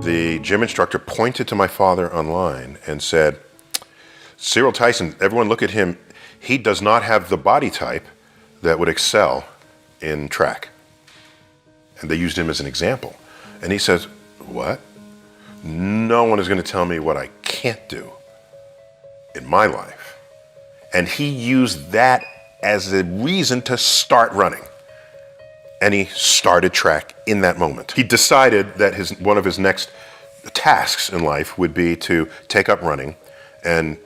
The gym instructor pointed to my father online and said, Cyril Tyson, everyone look at him. He does not have the body type that would excel in track. And they used him as an example. And he says, what? No one is going to tell me what I can't do in my life. And he used that as a reason to start running. And he started track in that moment. He decided that one of his next tasks in life would be to take up running and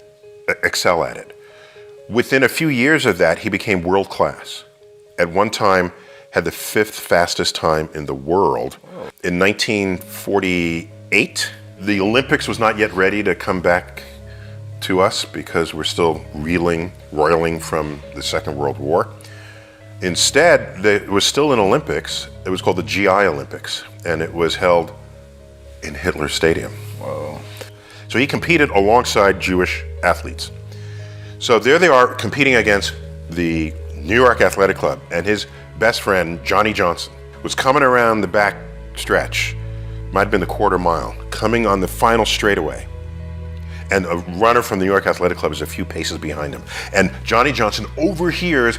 excel at it. Within a few years of that, he became world class. At one time, had the 5th fastest time in the world. In 1948, the Olympics was not yet ready to come back to us because we're still roiling from the Second World War. Instead, there was still an Olympics. It was called the GI Olympics, and it was held in Hitler Stadium. Whoa. So he competed alongside Jewish athletes. So there they are competing against the New York Athletic Club, and his best friend, Johnny Johnson, was coming around the back stretch, might have been the quarter mile, coming on the final straightaway. And a runner from the New York Athletic Club is a few paces behind him. And Johnny Johnson overhears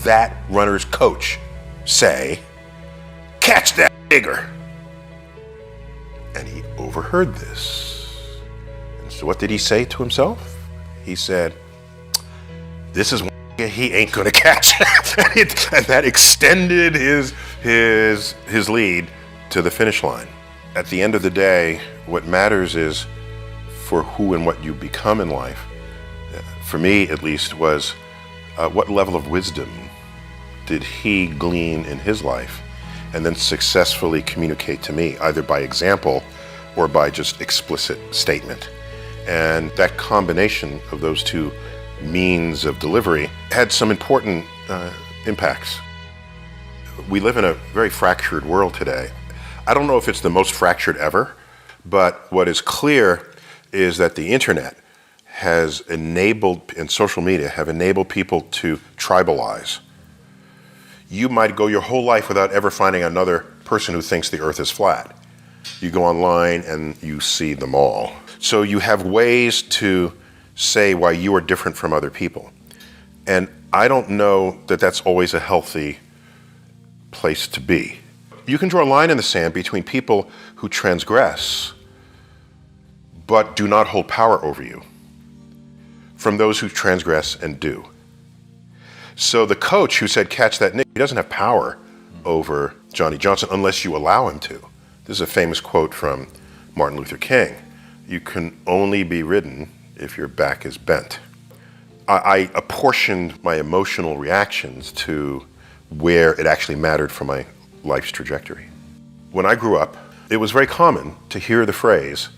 that runner's coach say, catch that nigger. And he overheard this. And so what did he say to himself? He said, this is one he ain't gonna catch. And that extended his lead to the finish line. At the end of the day, what matters is for who and what you become in life. For me, at least, was what level of wisdom did he glean in his life and then successfully communicate to me, either by example or by just explicit statement. And that combination of those two means of delivery had some important impacts. We live in a very fractured world today. I don't know if it's the most fractured ever, but what is clear is that the internet has enabled, and social media have enabled people to tribalize. You might go your whole life without ever finding another person who thinks the earth is flat. You go online and you see them all. So you have ways to say why you are different from other people. And I don't know that that's always a healthy place to be. You can draw a line in the sand between people who transgress but do not hold power over you from those who transgress and do. So the coach who said, catch that nigger, he doesn't have power over Johnny Johnson unless you allow him to. This is a famous quote from Martin Luther King. You can only be ridden if your back is bent. I apportioned my emotional reactions to where it actually mattered for my life's trajectory. When I grew up, it was very common to hear the phrase,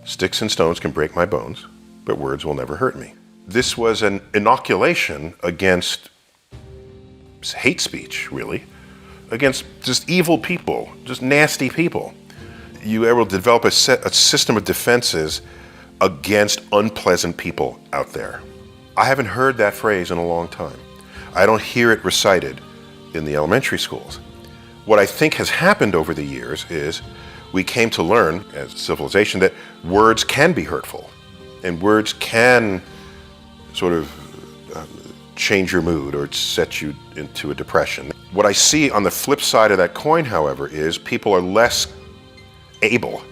sticks and stones can break my bones, but words will never hurt me. This was an inoculation against hate speech, really, against just evil people, just nasty people. You were able to develop a system of defenses against unpleasant people out there. I haven't heard that phrase in a long time. I don't hear it recited in the elementary schools. What I think has happened over the years is we came to learn as a civilization that words can be hurtful and words can sort of change your mood or set you into a depression. What I see on the flip side of that coin, however, is people are less able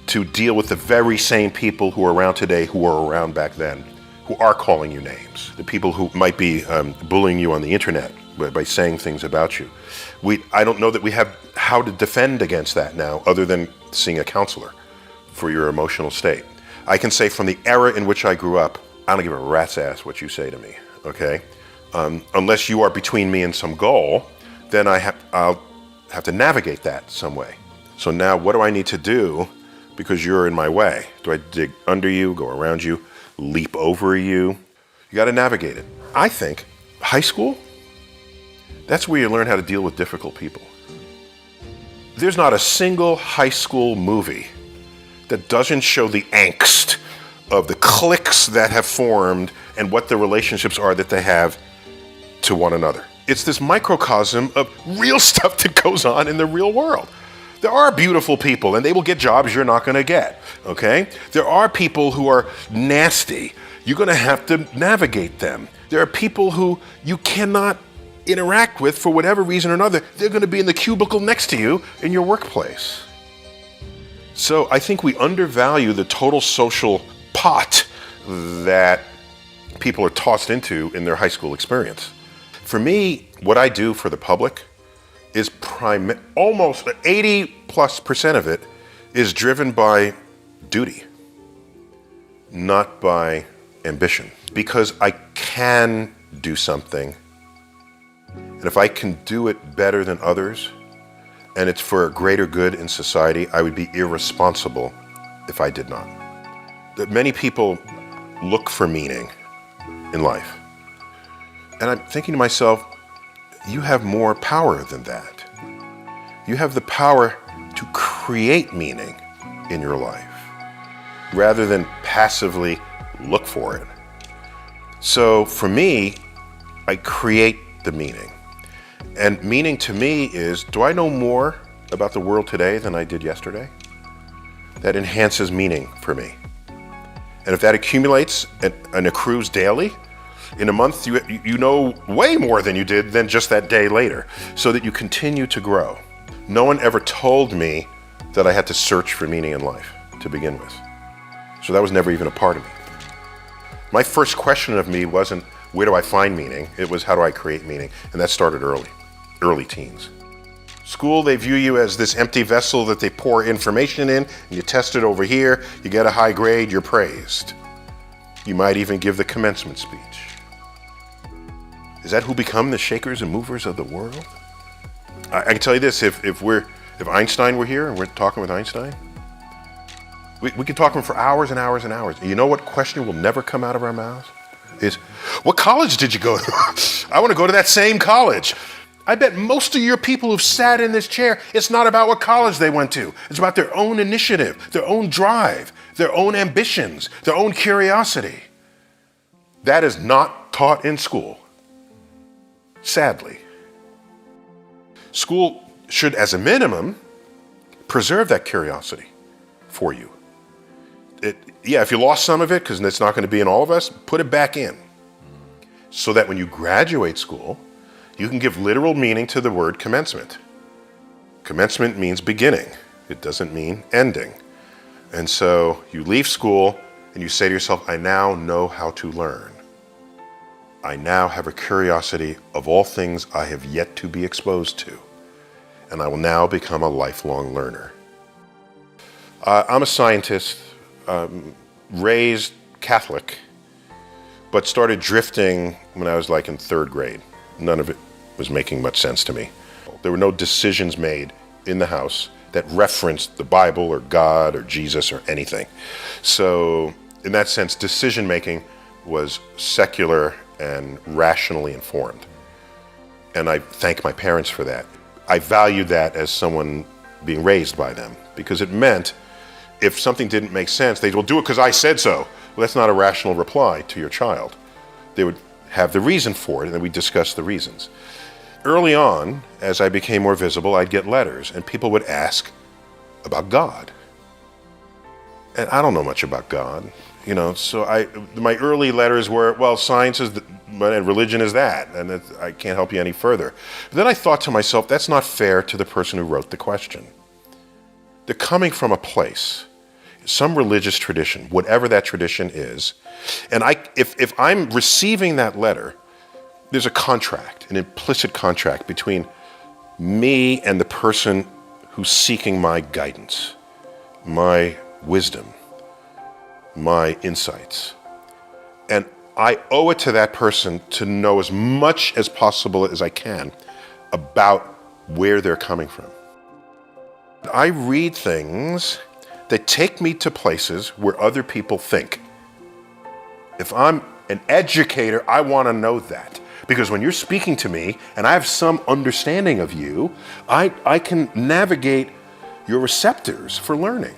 to deal with the very same people who are around today who were around back then, who are calling you names, the people who might be bullying you on the internet by saying things about you. I don't know that we have how to defend against that now other than seeing a counselor for your emotional state. I can say from the era in which I grew up, I don't give a rat's ass what you say to me, okay? Unless you are between me and some goal, then I'll have to navigate that some way. So now what do I need to do because you're in my way? Do I dig under you, go around you, leap over you? You got to navigate it. I think high school, that's where you learn how to deal with difficult people. There's not a single high school movie that doesn't show the angst of the cliques that have formed and what the relationships are that they have to one another. It's this microcosm of real stuff that goes on in the real world. There are beautiful people and they will get jobs you're not going to get, okay? There are people who are nasty. You're going to have to navigate them. There are people who you cannot interact with for whatever reason or another. They're going to be in the cubicle next to you in your workplace. So I think we undervalue the total social pot that people are tossed into in their high school experience. For me, what I do for the public is almost 80+% of it is driven by duty, not by ambition. Because I can do something, and if I can do it better than others, and it's for a greater good in society, I would be irresponsible if I did not. That many people look for meaning in life. And I'm thinking to myself, you have more power than that. You have the power to create meaning in your life rather than passively look for it. So for me, I create the meaning. And meaning to me is, do I know more about the world today than I did yesterday? That enhances meaning for me. And if that accumulates and accrues daily, in a month you know way more than you did than just that day later, so that you continue to grow. No one ever told me that I had to search for meaning in life to begin with. So that was never even a part of me. My first question of me wasn't, where do I find meaning? It was, how do I create meaning? And that started early teens. School, they view you as this empty vessel that they pour information in, and you test it over here, you get a high grade, you're praised. You might even give the commencement speech. Is that who become the shakers and movers of the world? I can tell you this, if Einstein were here and we're talking with Einstein, we could talk to him for hours and hours and hours. And you know what question will never come out of our mouths? Is, what college did you go to? I want to go to that same college. I bet most of your people who've sat in this chair, it's not about what college they went to. It's about their own initiative, their own drive, their own ambitions, their own curiosity. That is not taught in school, sadly. School should, as a minimum, preserve that curiosity for you. If you lost some of it, because it's not going to be in all of us, put it back in. So that when you graduate school, you can give literal meaning to the word commencement. Commencement means beginning. It doesn't mean ending. And so you leave school and you say to yourself, I now know how to learn. I now have a curiosity of all things I have yet to be exposed to. And I will now become a lifelong learner. I'm a scientist, raised Catholic, but started drifting when I was like in third grade. None of it was making much sense to me. There were no decisions made in the house that referenced the Bible or God or Jesus or anything. So in that sense, decision making was secular and rationally informed. And I thank my parents for that. I valued that as someone being raised by them, because it meant if something didn't make sense, they'd, well, do it because I said so. Well, that's not a rational reply to your child. They would have the reason for it, and then we discuss the reasons. Early on, as I became more visible, I'd get letters, and people would ask about God. And I don't know much about God, so my early letters were, well, science is, and religion is that, and I can't help you any further. But then I thought to myself, that's not fair to the person who wrote the question. They're coming from a place, some religious tradition, whatever that tradition is, and if I'm receiving that letter, there's a contract, an implicit contract between me and the person who's seeking my guidance, my wisdom, my insights. And I owe it to that person to know as much as possible as I can about where they're coming from. I read things that take me to places where other people think. If I'm an educator, I want to know that. Because when you're speaking to me and I have some understanding of you, I can navigate your receptors for learning.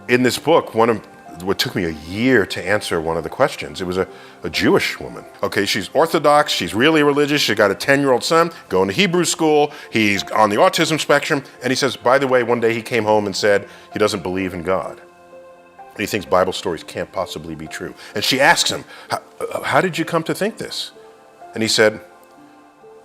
In this book, one of what took me a year to answer one of the questions. It was a Jewish woman. Okay, she's Orthodox, she's really religious, she got a 10-year-old son, going to Hebrew school, he's on the autism spectrum, and he says, by the way, one day he came home and said he doesn't believe in God. And he thinks Bible stories can't possibly be true. And she asks him, how did you come to think this? And he said,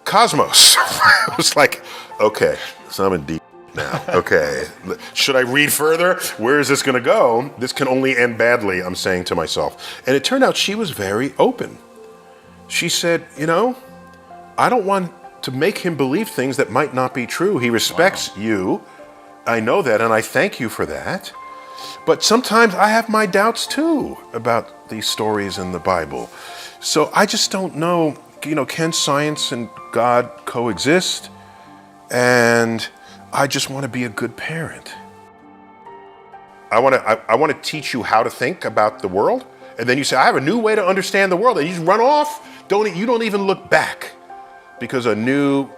cosmos. I was like, okay, so I'm in deep now. Okay, should I read further? Where is this going to go? This can only end badly, I'm saying to myself. And it turned out she was very open. She said, I don't want to make him believe things that might not be true. He respects you. I know that, and I thank you for that. But sometimes I have my doubts too about these stories in the Bible. So I just don't know, can science and God coexist? And I just want to be a good parent. I want to teach you how to think about the world. And then you say, I have a new way to understand the world. And you just run off. You don't even look back, because a new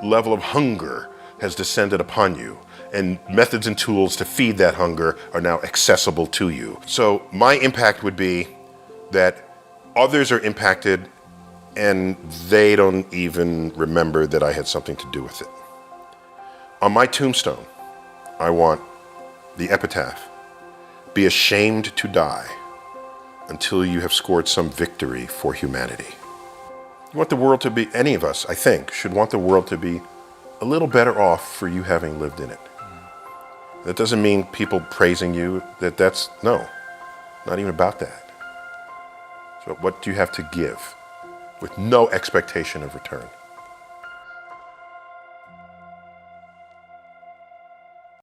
level of hunger has descended upon you. And methods and tools to feed that hunger are now accessible to you. So my impact would be that others are impacted and they don't even remember that I had something to do with it. On my tombstone, I want the epitaph, be ashamed to die until you have scored some victory for humanity. You want the world to be, any of us, I think, should want the world to be a little better off for you having lived in it. That doesn't mean people praising you, no, not even about that. So what do you have to give with no expectation of return?